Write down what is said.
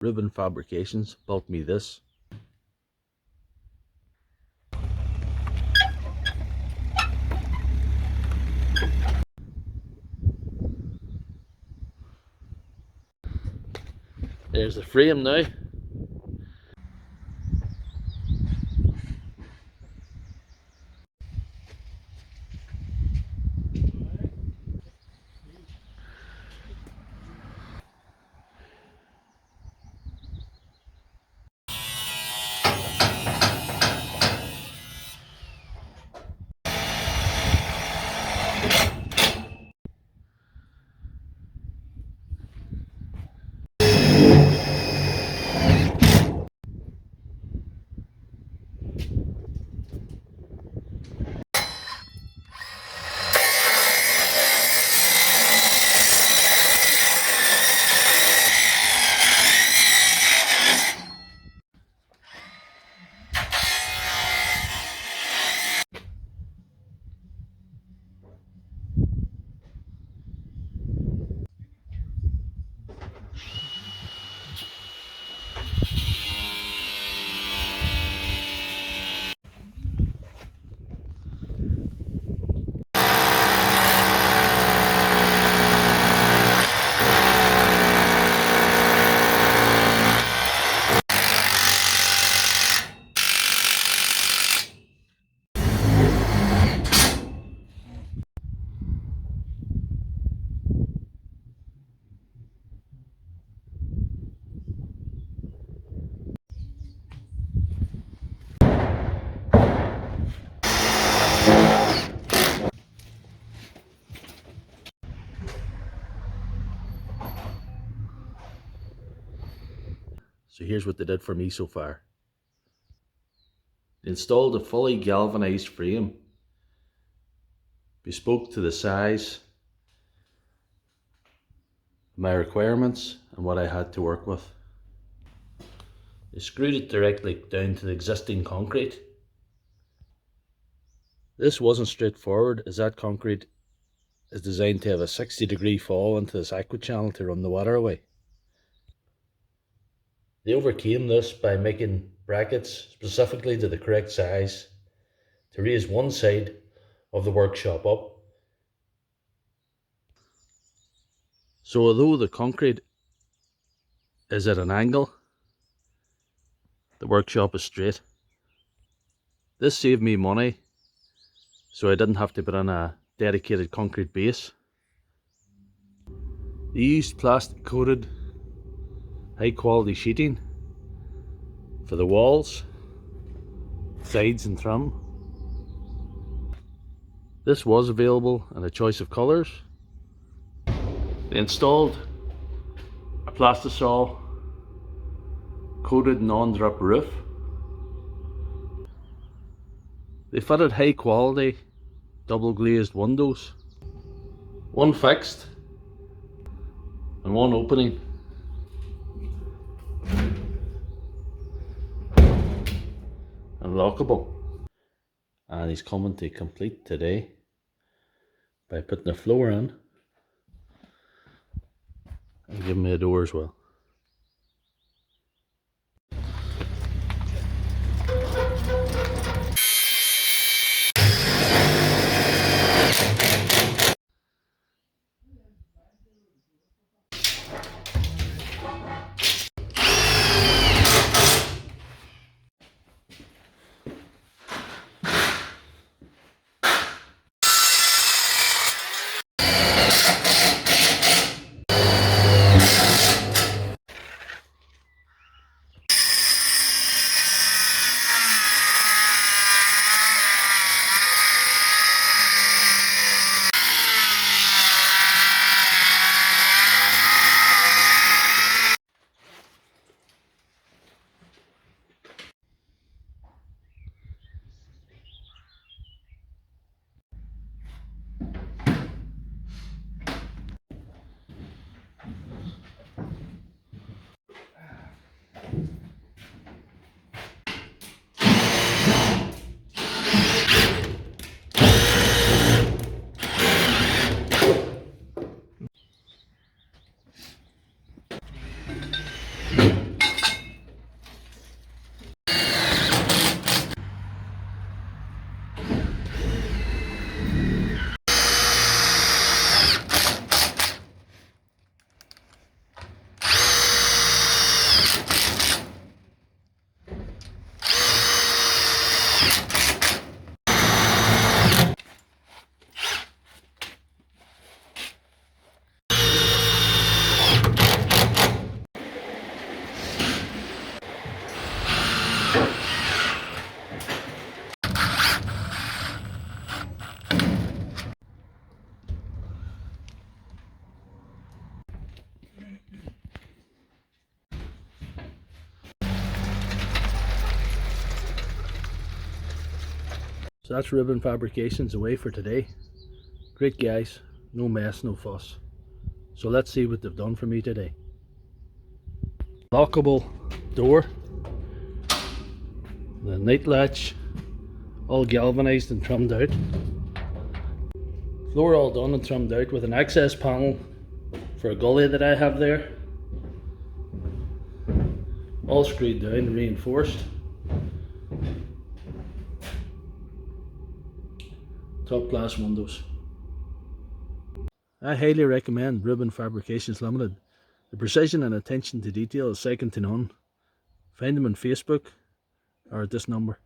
Ruben Fabrications built me this. There's the frame now. So here's what they did for me so far. They installed a fully galvanized frame, bespoke to the size, my requirements and what I had to work with. They screwed it directly down to the existing concrete. This wasn't straightforward, as that concrete is designed to have a 60-degree fall into this aqua channel to run the water away. They overcame this by making brackets specifically to the correct size to raise one side of the workshop up. So although the concrete is at an angle, the workshop is straight. This saved me money, so I didn't have to put in a dedicated concrete base. They used plastic coated high quality sheeting for the walls, sides and trim. This was available in a choice of colours. They installed a plastisol coated non-drip roof. They fitted high quality double glazed windows, one fixed and one opening. And lockable. And he's coming to complete today by putting the floor in and giving me a door as well. So that's Ruben Fabrications away for today. Great guys, no mess, no fuss. So let's see what they've done for me today. Lockable door, the night latch, all galvanised and trimmed out. Floor all done and trimmed out with an access panel for a gully that I have there. All screwed down and reinforced. Top class windows. I highly recommend Ruben Fabrications Limited. The precision and attention to detail is second to none. Find them on Facebook or at this number.